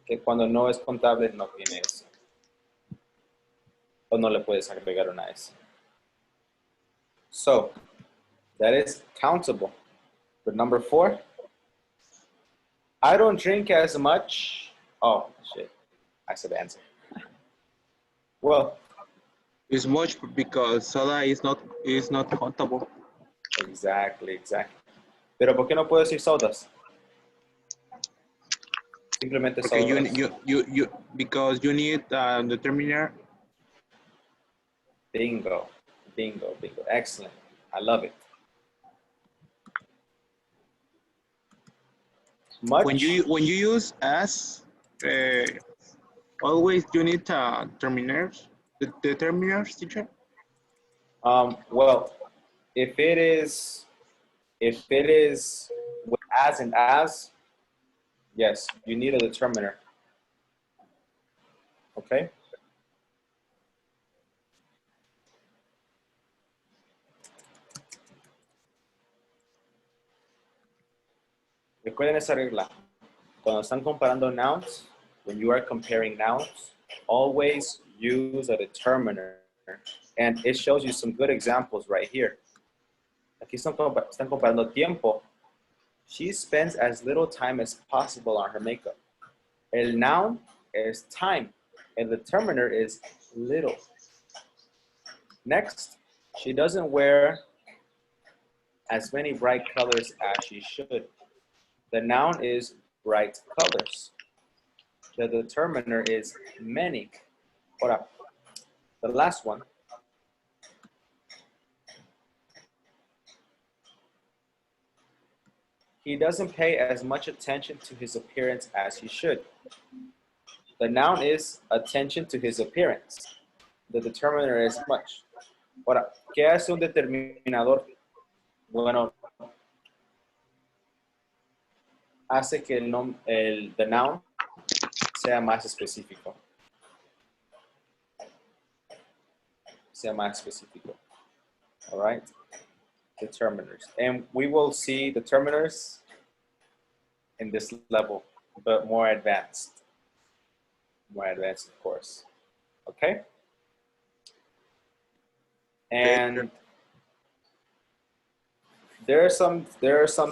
Que cuando no es contable, no tiene S. O no le puedes agregar una S. So, that is countable. But number 4, I don't drink as much. Oh, shit. I said the answer. Well,
It's much because soda is not countable.
exactly. Pero ¿por qué no puedo decir sodas? Simplemente
Okay,
sodas.
you because you need determiner.
Bingo. Excellent. I love it. Much.
When you use as, always you need determiners. The determiners, teacher.
Well, if it is with as and as, yes, you need a determiner. Okay? Recuerden esa regla. Cuando están comparando nouns, when you are comparing nouns, always use a determiner. And it shows you some good examples right here. Aquí están comparando tiempo. She spends as little time as possible on her makeup. El noun is time. And the determiner is little. Next, she doesn't wear as many bright colors as she should. The noun is bright colors. The determiner is many. Ahora, the last one. He doesn't pay as much attention to his appearance as he should. The noun is attention to his appearance. The determiner is much. Ahora, ¿qué hace un determinador? Bueno, hace que the noun sea más específico. Sea más específico. All right? Determiners. And we will see determiners in this level, but more advanced. More advanced, of course. Okay? And there are some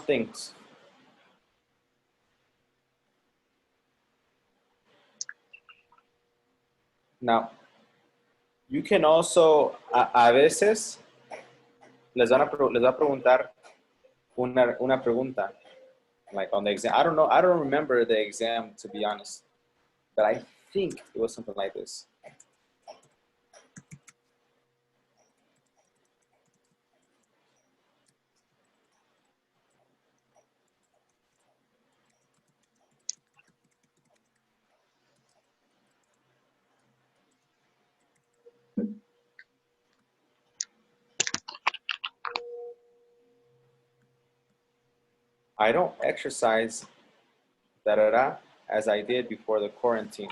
things. Now, you can also, a veces, les va a preguntar una pregunta, like on the exam. I don't know, I don't remember the exam, to be honest, but I think it was something like this. I don't exercise as I did before the quarantine.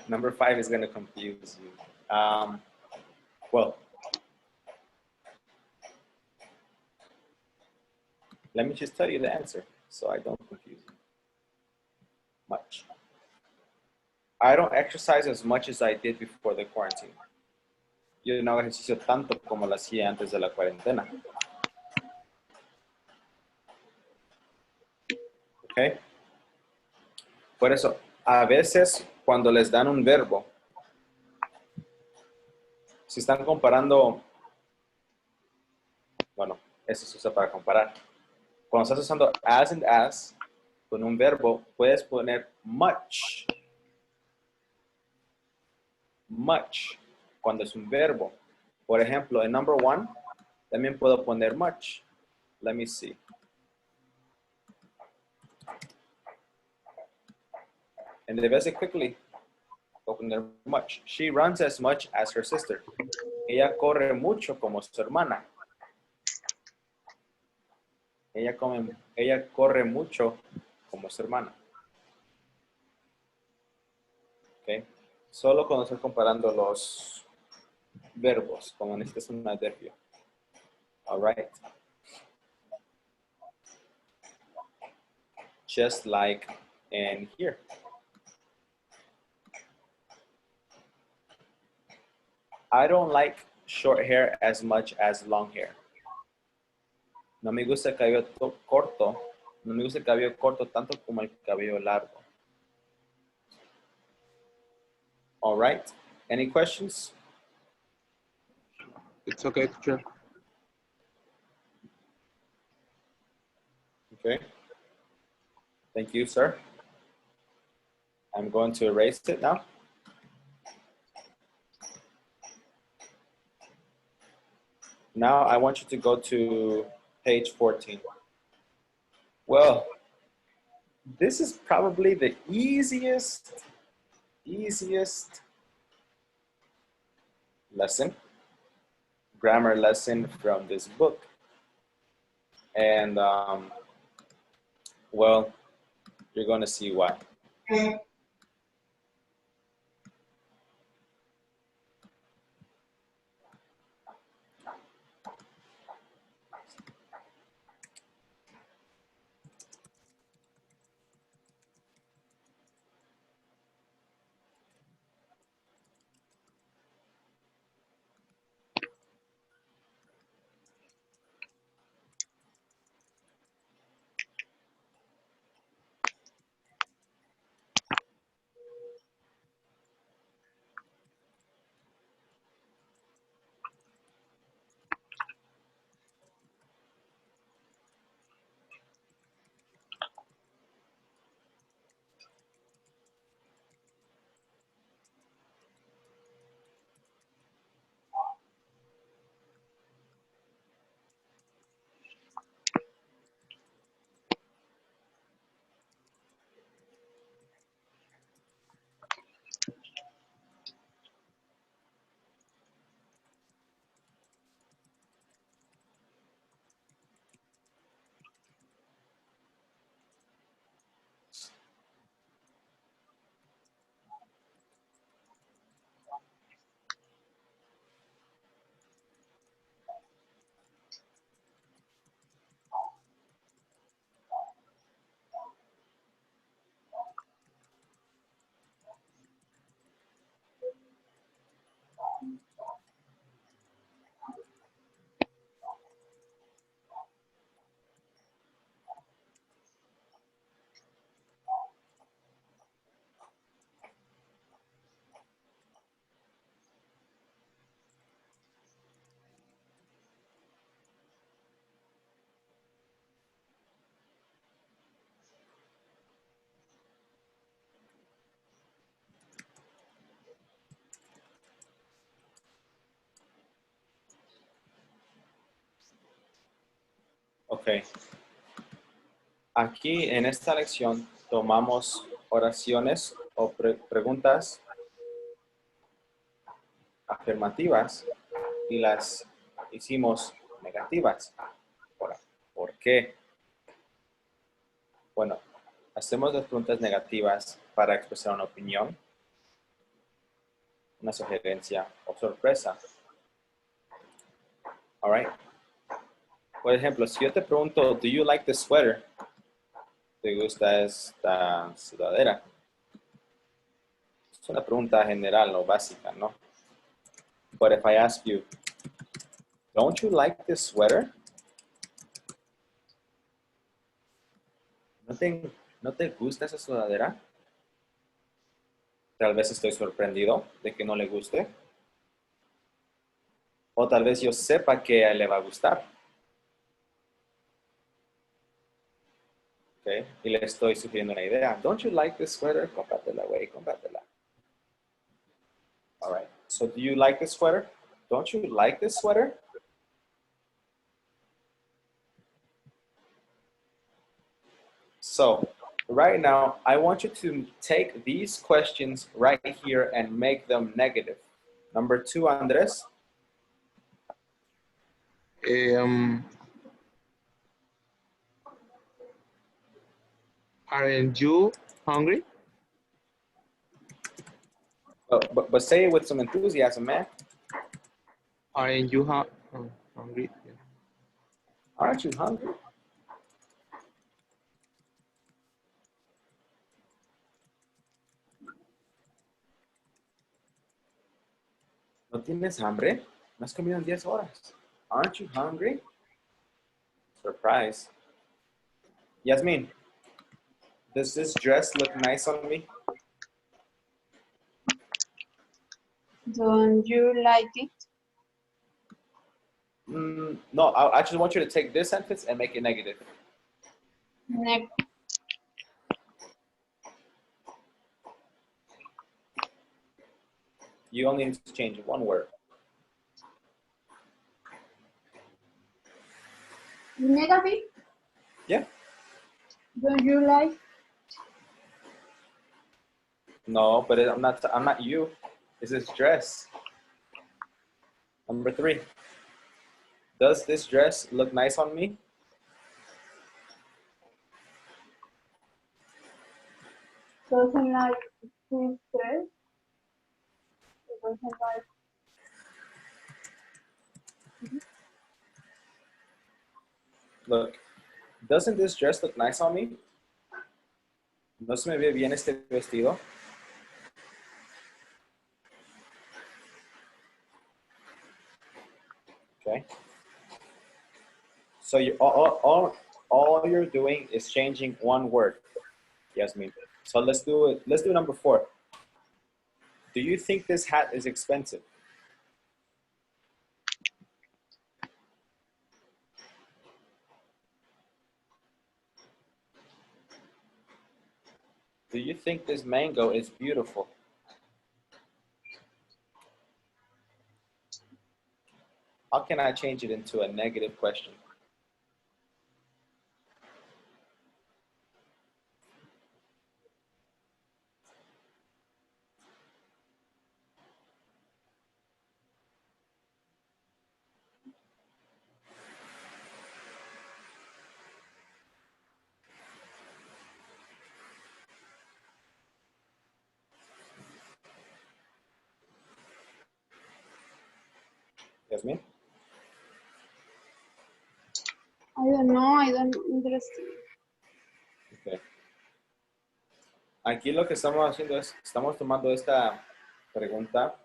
Number 5 is going to confuse you. Well, let me just tell you the answer so I don't confuse you much. I don't exercise as much as I did before the quarantine. Yo no hago ejercicio tanto como lo hacía antes de la cuarentena. Okay? Por eso, a veces cuando les dan un verbo, si están comparando, bueno, eso se usa para comparar. Cuando estás usando as and as con un verbo, puedes poner much. Much, cuando es un verbo. Por ejemplo, en number 1, también puedo poner much. Let me see. And the basic quickly, open there much. She runs as much as her sister. Ella corre mucho como su hermana. Ella corre mucho como su hermana. Okay. Solo cuando estoy comparando los verbos, como necesitas un adverbio. All right. Just like in here. I don't like short hair as much as long hair. No me gusta el cabello corto. No me gusta el cabello corto tanto como el cabello largo. All right. Any questions?
It's okay, teacher.
Okay. Thank you, sir. I'm going to erase it now. Now I want you to go to page 14. Well, this is probably the easiest lesson, grammar lesson from this book. And well, you're going to see why. Ok. Aquí en esta lección tomamos oraciones o preguntas afirmativas y las hicimos negativas. Ahora, ¿por qué? Bueno, hacemos las preguntas negativas para expresar una opinión, una sugerencia o sorpresa. All right. Por ejemplo, si yo te pregunto, do you like the sweater? ¿Te gusta esta sudadera? Es una pregunta general o básica, ¿no? But if I ask you, don't you like this sweater? ¿No te gusta esa sudadera? Tal vez estoy sorprendido de que no le guste. O tal vez yo sepa que a él le va a gustar. Okay. Y le estoy sugiriendo una idea. Don't you like this sweater? Cómpratela, güey, cómpratela. All right. So do you like this sweater? Don't you like this sweater? So right now, I want you to take these questions right here and make them negative. Number 2, Andres.
Aren't you hungry?
But say it with some enthusiasm, man.
Aren't you hungry? Yeah.
Aren't you hungry? ¿No tienes hambre? ¿No has comido en 10 horas? Aren't you hungry? Surprise. Yasmin, does this dress look nice on me?
Don't you like it?
No, I just want you to take this sentence and make it negative.
Next.
You only need to change one word.
Negative?
Yeah.
Don't you like?
No, but I'm not you. It's this dress. Number 3. Does this dress look nice on me?
Doesn't like this dress? Doesn't like.
Look, doesn't this dress look nice on me? ¿No se me ve bien este vestido? Okay. So all you're doing is changing one word, Yasmin. So let's do it. Let's do number 4. Do you think this hat is expensive? Do you think this mango is beautiful? How can I change it into a negative question? Yasmin?
I don't know. I don't understand.
Okay. Aquí lo que estamos haciendo es, estamos tomando esta pregunta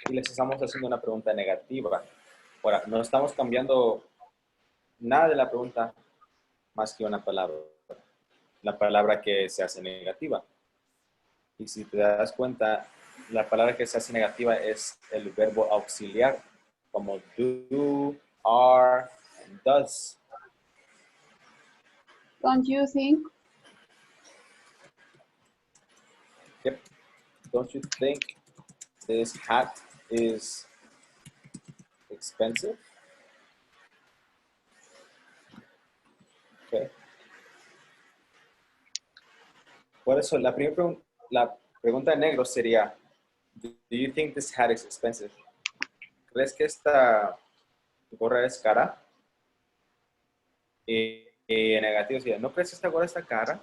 y les estamos haciendo una pregunta negativa. Ahora, no estamos cambiando nada de la pregunta más que una palabra. La palabra que se hace negativa. Y si te das cuenta, la palabra que se hace negativa es el verbo auxiliar, como do, are, and does.
Don't you think?
Yep. Don't you think this hat is expensive? Okay. Por eso, la pregunta de negro sería, do you think this hat is expensive? ¿Crees que esta gorra es cara? Y en negativo sería, ¿no crees que esta gorra está cara?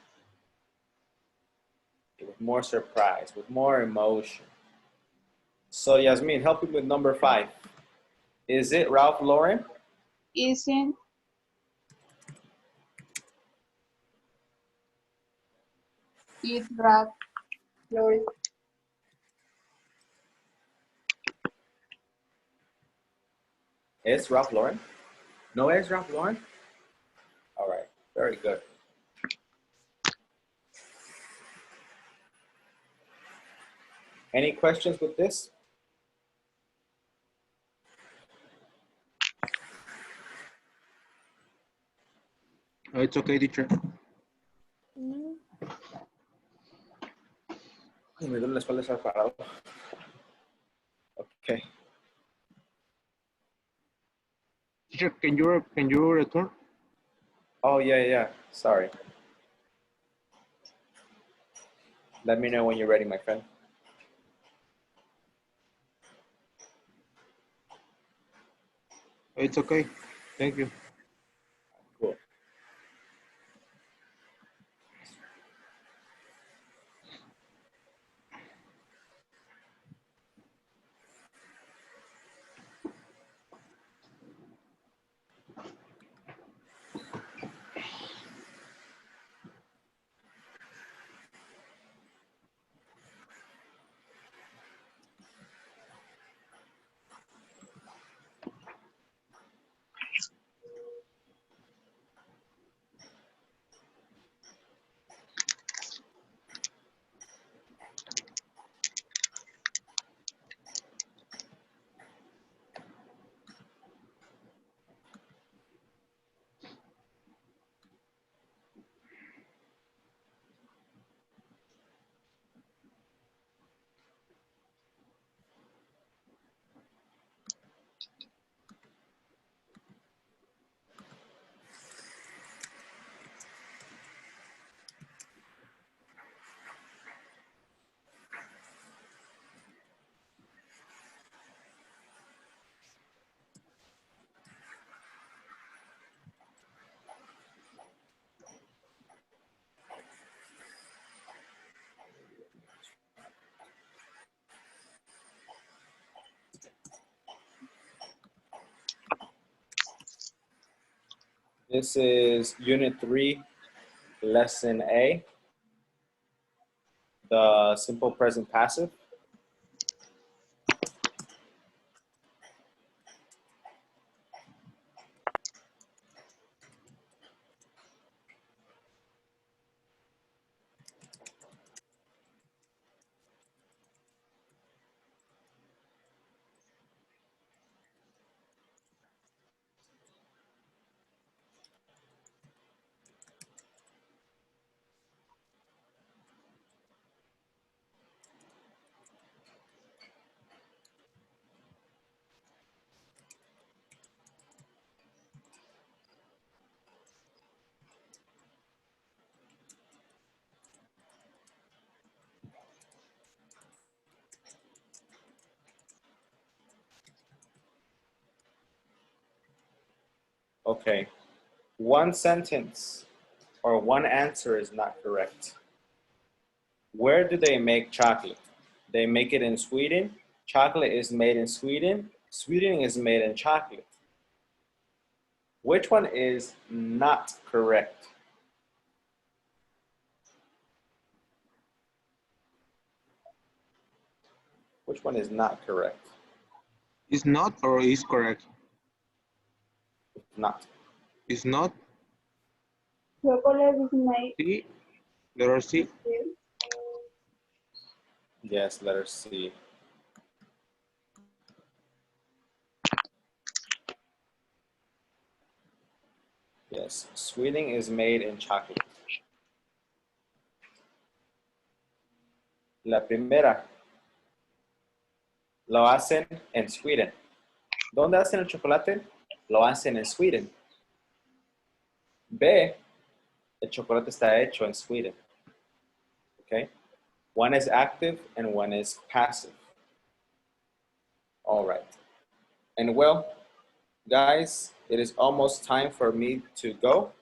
With more surprise, with more emotion. So, Yasmin, help me with number 5. Is it Ralph Lauren?
Isn't it Ralph Lauren?
Es Ralph Lauren? No es Ralph Lauren? All right, very good. Any questions with this?
Oh, it's okay, teacher.
No.
Ay, me duele la espalda estar parado. Okay.
Teacher, can you return?
Oh, yeah. Sorry. Let me know when you're ready, my friend.
It's okay. Thank you.
Cool. This is Unit 3, Lesson A, the simple present passive. Okay, one sentence or one answer is not correct. Where do they make chocolate? They make it in Sweden. Chocolate is made in Sweden. Sweden is made in chocolate. Which one is not correct? Which one is not correct?
Is not or is correct?
Not.
Is not.
Chocolate is made.
C. Letter C.
Yes, letter C. Yes, Sweden is made in chocolate. La primera, lo hacen en Sweden. ¿Dónde hacen el chocolate? Lo hacen en Sweden. B, El chocolate está hecho en Sweden. Okay? One is active and one is passive. All right. And well, guys, it is almost time for me to go.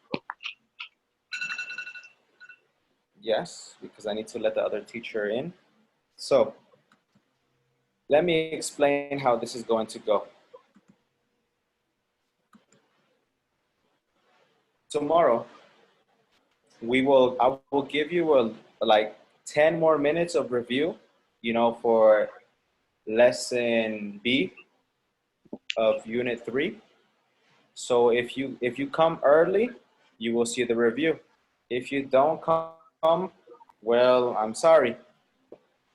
Yes, because I need to let the other teacher in. So let me explain how this is going to go. Tomorrow, I will give you like 10 more minutes of review, you know, for lesson B of unit 3. So if you come early, you will see the review. If you don't come, well, I'm sorry.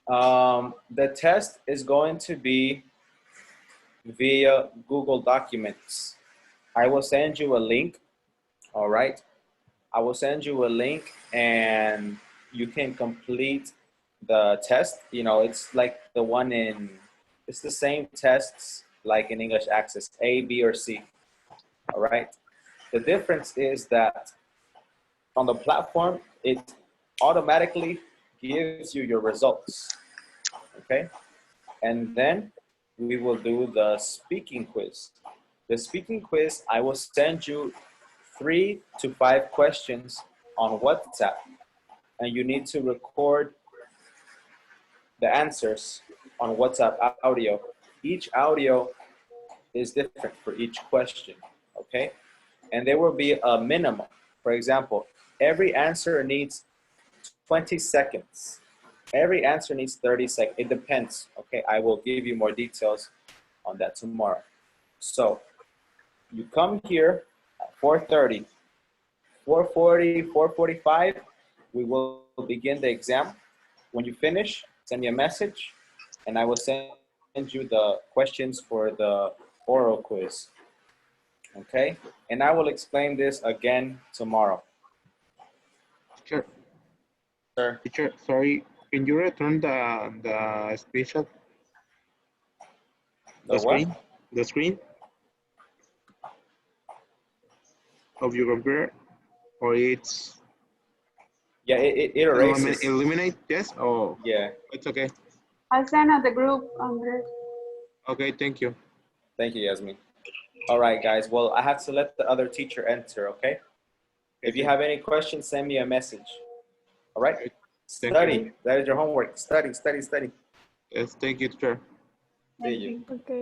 The test is going to be via Google Documents. I will send you a link, all right? I will send you a link and you can complete the test. You know, it's like it's the same tests like in English Access, A, B, or C, all right? The difference is that on the platform, it automatically gives you your results, okay? And then we will do the speaking quiz. The speaking quiz, I will send you 3 to 5 questions on WhatsApp, and you need to record the answers on WhatsApp audio. Each audio is different for each question, okay? And there will be a minimum. For example, every answer needs 20 seconds. Every answer needs 30 seconds. It depends, okay? I will give you more details on that tomorrow. So you come here at 4:30, 4:40, 4:45, we will begin the exam. When you finish, send me a message and I will send you the questions for the oral quiz, okay? And I will explain this again tomorrow.
Teacher,
Sir,
teacher, sorry, can you return the screenshot,
the what?
the screen of your computer, or it's
Yeah, it erases.
eliminate? Yes. Oh,
Yeah,
it's okay.
I sent at the group, Andres.
Okay, thank you.
thank you, Yasmin. All right, guys. Well, I have to let the other teacher enter, okay? If you have any questions, send me a message. All right?
Thank
Study.
you.
That is your homework. Study, study, study.
Yes, thank you, teacher.
See
Thank
you.
you.
Okay.